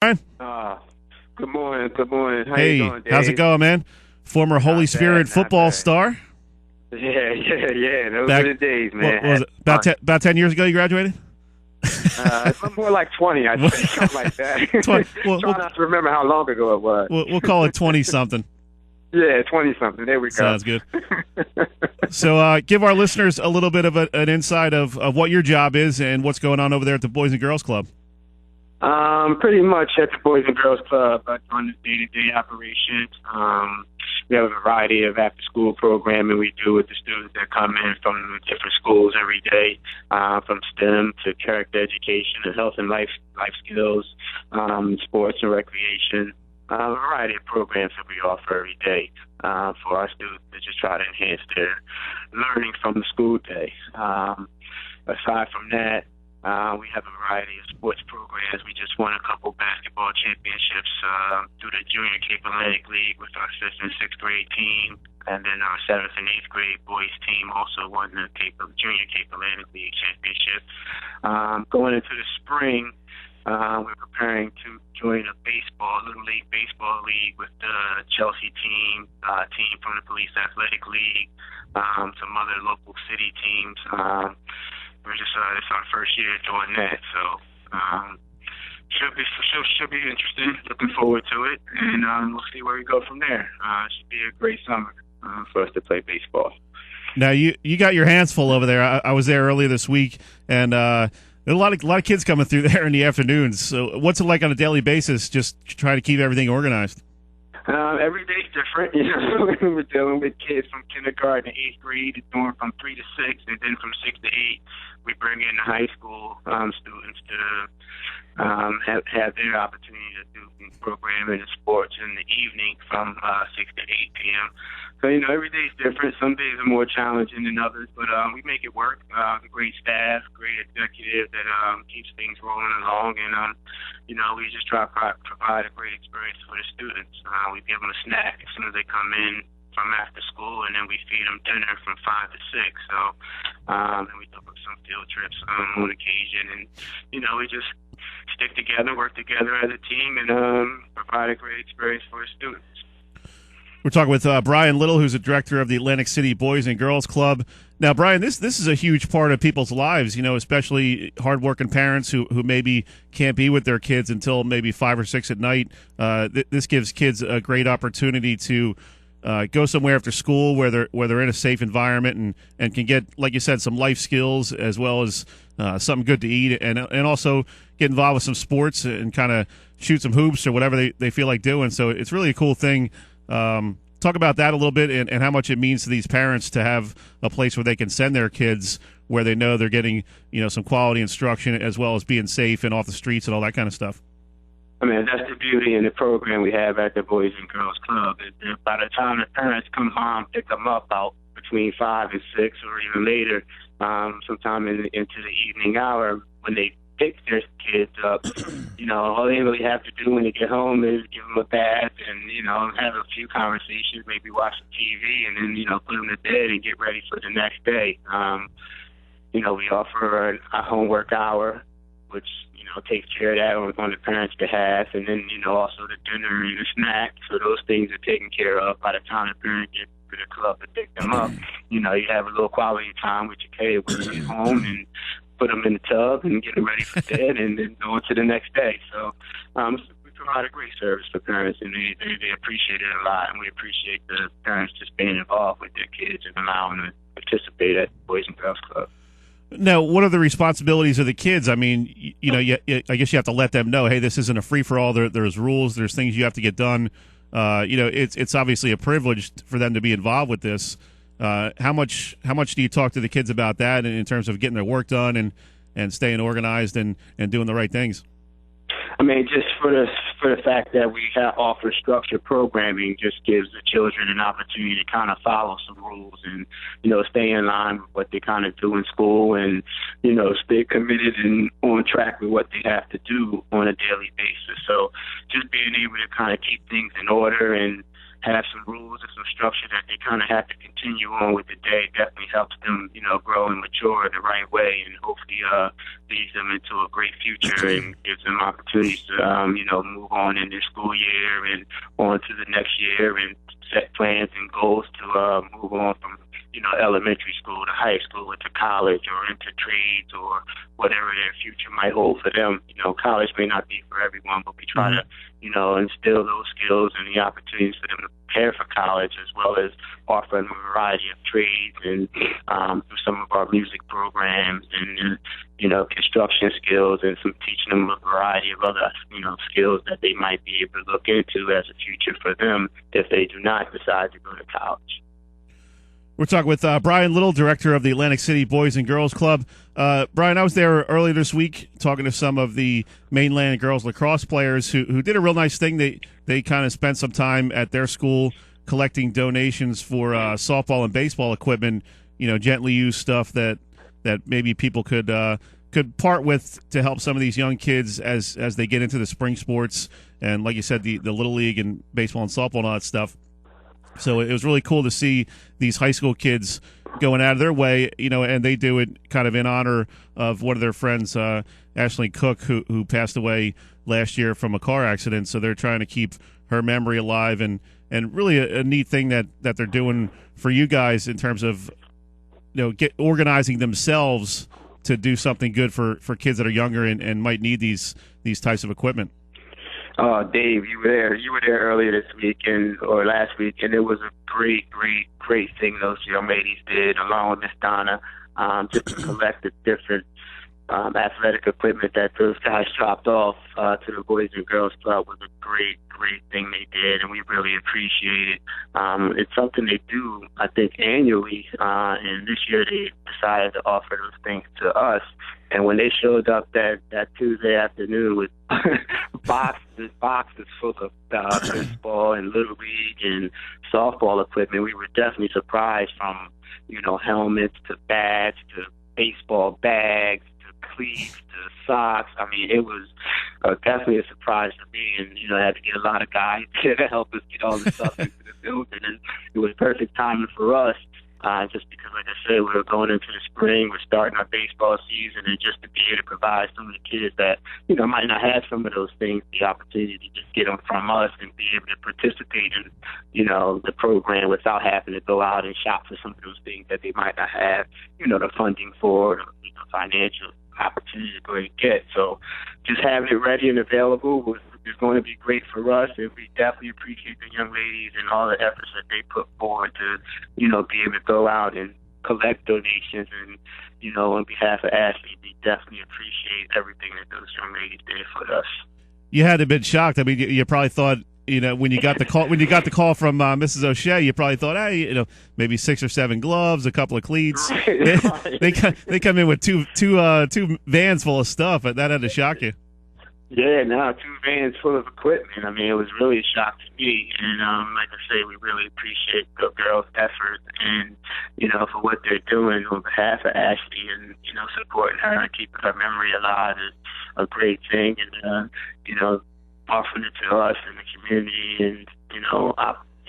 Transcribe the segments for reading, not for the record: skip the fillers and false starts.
Brian? Good morning. Good morning. How you Hey, doing, Dave? how's it going, man? Former Holy Not Spirit bad, not football bad. star. Yeah. Those Back, were the days, what man. was it? About 10 years ago you graduated? It's more like 20, I think, something like that. We'll, Try not to remember how long ago it was. we'll call it 20-something. Yeah, 20-something. There we go. Sounds good. So give our listeners a little bit of an insight of what your job is and what's going on over there at the Boys and Girls Club. Pretty much at the Boys and Girls Club, on the day-to-day operations. We have a variety of after-school programming we do with the students that come in from different schools every day, from STEM to character education and health and life skills, sports and recreation. A variety of programs that we offer every day for our students to just try to enhance their learning from the school day. Aside from that, we have a variety of sports programs. We just won a couple basketball championships through the Junior Cape Atlantic League with our 5th and 6th grade team. And then our 7th and 8th grade boys team also won the Junior Cape Atlantic League championship. Going into the spring, we're preparing to join a Little League Baseball League with the Chelsea team from the Police Athletic League, some other local city teams. We're just it's our first year doing that, so should be interesting. Looking forward to it, and we'll see where we go from there. It should be a great summer for us to play baseball. Now you got your hands full over there. I was there earlier this week, and there are a lot of kids coming through there in the afternoons. So what's it like on a daily basis? Just trying to keep everything organized. Every day's different. We're dealing with kids from kindergarten to 8th grade, doing from 3 to 6, and then from 6 to 8, we bring in the high school students to have their opportunity to do programming and sports in the evening from 6 to 8 p.m. So, every day's different. Some days are more challenging than others, but we make it work. Great staff, great executive that keeps things rolling along, and we just try to provide a great experience for the students. We give them a snack as soon as they come in from after school, and then we feed them dinner from 5 to 6. So, and we took some field trips on occasion, and we just stick together, work together as a team, and provide a great experience for the students. We're talking with Brian Little, who's the director of the Atlantic City Boys and Girls Club. Now, Brian, this is a huge part of people's lives, especially hardworking parents who maybe can't be with their kids until maybe 5 or 6 at night. This gives kids a great opportunity to go somewhere after school where they're in a safe environment and can get, like you said, some life skills as well as something good to eat and also get involved with some sports and kind of shoot some hoops or whatever they feel like doing. So it's really a cool thing. Talk about that a little bit and how much it means to these parents to have a place where they can send their kids where they know they're getting, some quality instruction as well as being safe and off the streets and all that kind of stuff. I mean, that's the beauty in the program we have at the Boys and Girls Club. By the time the parents come home, pick them up out between 5 and 6 or even later, sometime into the evening hour when they pick their kids up, all they really have to do when they get home is give them a bath and, have a few conversations, maybe watch some TV, and then, put them to bed and get ready for the next day. We offer a homework hour, which, takes care of that on the parents' behalf, and then, also the dinner and the snack. So those things are taken care of by the time the parent gets to the club to pick them up. You have a little quality time with your kid when you get home and put them in the tub and get them ready for bed and then go on to the next day. So we provide a great service for parents, and they appreciate it a lot, and we appreciate the parents just being involved with their kids and allowing them to participate at the Boys and Girls Club. Now, what are the responsibilities of the kids? I mean, I guess you have to let them know, hey, this isn't a free-for-all. There's rules. There's things you have to get done. It's obviously a privilege for them to be involved with this. How much do you talk to the kids about that in terms of getting their work done and staying organized and doing the right things? I mean, just for the fact that we offer structured programming just gives the children an opportunity to kind of follow some rules and, stay in line with what they kind of do in school and, stay committed and on track with what they have to do on a daily basis. So just being able to kind of keep things in order and, have some rules and some structure that they kind of have to continue on with the day definitely helps them, grow and mature the right way, and hopefully leads them into a great future and gives them opportunities to, move on in their school year and on to the next year and set plans and goals to move on from elementary school to high school into college or into trades or whatever their future might hold for them. College may not be for everyone, but we try to, instill those skills and the opportunities for them to prepare for college, as well as offering a variety of trades and through some of our music programs and, construction skills, and some teaching them a variety of other, skills that they might be able to look into as a future for them if they do not decide to go to college. We're talking with Brian Little, director of the Atlantic City Boys and Girls Club. Brian, I was there earlier this week talking to some of the mainland girls lacrosse players who did a real nice thing. They kind of spent some time at their school collecting donations for softball and baseball equipment, gently used stuff that maybe people could part with to help some of these young kids as they get into the spring sports. And like you said, the Little League and baseball and softball and all that stuff. So it was really cool to see these high school kids going out of their way, and they do it kind of in honor of one of their friends, Ashley Cook, who passed away last year from a car accident. So they're trying to keep her memory alive, and really a neat thing that they're doing for you guys in terms of, organizing themselves to do something good for kids that are younger and might need these types of equipment. Dave, you were there. You were there earlier this week or last week, and it was a great thing those young ladies did, along with Miss Donna, just to collect the different athletic equipment that those guys dropped off to the Boys and Girls Club. Was a great thing they did, and we really appreciate it. It's something they do, I think, annually, and this year they decided to offer those things to us. And when they showed up that Tuesday afternoon with boxes full of baseball and Little League and softball equipment, we were definitely surprised, from helmets to bats to baseball bags to cleats to socks. I mean, it was definitely a surprise to me, and I had to get a lot of guys to help us get all the stuff into the building, and it was perfect timing for us. Just because, like I said, we're going into the spring, we're starting our baseball season, and just to be able to provide some of the kids that, might not have some of those things, the opportunity to just get them from us and be able to participate in, the program without having to go out and shop for some of those things that they might not have, the funding for, the financial opportunity to go and get. So just having it ready and available is going to be great for us, and we definitely appreciate the young ladies and all the efforts that they put forward to, be able to go out and collect donations. And, on behalf of Ashley, we definitely appreciate everything that those young ladies did for us. You had to have been shocked. I mean, you probably thought, when you got the call from Mrs. O'Shea, you probably thought, hey, maybe 6 or 7 gloves, a couple of cleats. Right. They come in with two vans full of stuff, but that had to shock you. Yeah, 2 vans full of equipment. I mean, it was really a shock to me. And like I say, we really appreciate the girls' effort and, for what they're doing on behalf of Ashley, and, supporting her and keeping her memory alive is a great thing. And, offering it to us in the community and,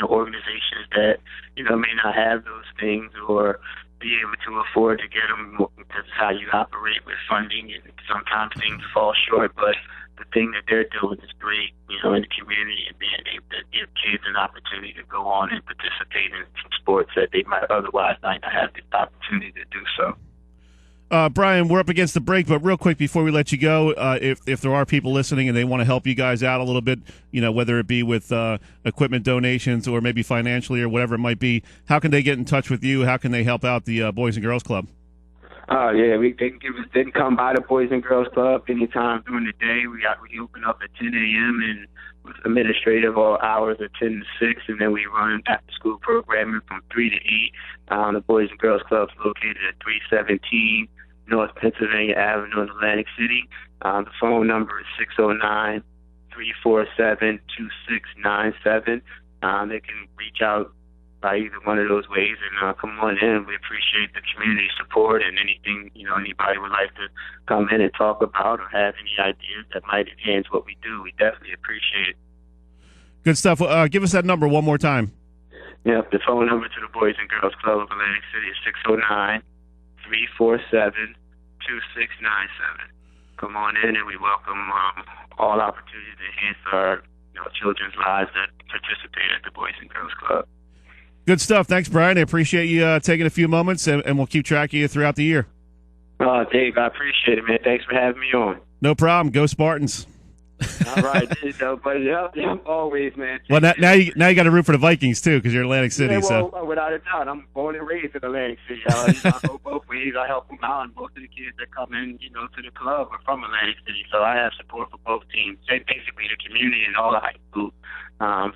organizations that, may not have those things or be able to afford to get them. That's how you operate with funding, and sometimes things fall short, but the thing that they're doing is great, in the community, and being able to give kids an opportunity to go on and participate in some sports that they might otherwise not have the opportunity to do so. Brian, we're up against the break, but real quick before we let you go, if there are people listening and they want to help you guys out a little bit, whether it be with equipment donations or maybe financially or whatever it might be, how can they get in touch with you? How can they help out the Boys and Girls Club? They can come by the Boys and Girls Club anytime during the day. We open up at 10 a.m. and with administrative hours at 10 to 6, and then we run after school programming from 3 to 8. The Boys and Girls Club is located at 317 North Pennsylvania Avenue in Atlantic City. The phone number is 609-347-2697. They can reach out by either one of those ways and come on in. We appreciate the community support, and anything anybody would like to come in and talk about or have any ideas that might enhance what we do, we definitely appreciate it. Good stuff. Give us that number one more time. Yep, the phone number to the Boys and Girls Club of Atlantic City is 609-347-2697. Come on in, and we welcome all opportunities to enhance our children's lives that participate at the Boys and Girls Club. Good stuff. Thanks, Brian. I appreciate you taking a few moments, and we'll keep track of you throughout the year. Dave, I appreciate it, man. Thanks for having me on. No problem. Go Spartans. All right, but yeah, always, man. Well, now you got to root for the Vikings too, because you're Atlantic City. Yeah, well, so without a doubt, I'm born and raised in Atlantic City. I go both ways. I help them out, and most of the kids that come in, to the club are from Atlantic City. So I have support for both teams, basically the community and all the high school. I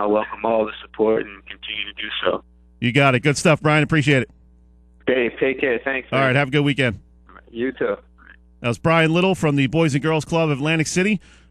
welcome all the support and continue to do so. You got it. Good stuff, Brian. Appreciate it. Dave, take care. Thanks, man. All right, have a good weekend. You too. That was Brian Little from the Boys and Girls Club of Atlantic City.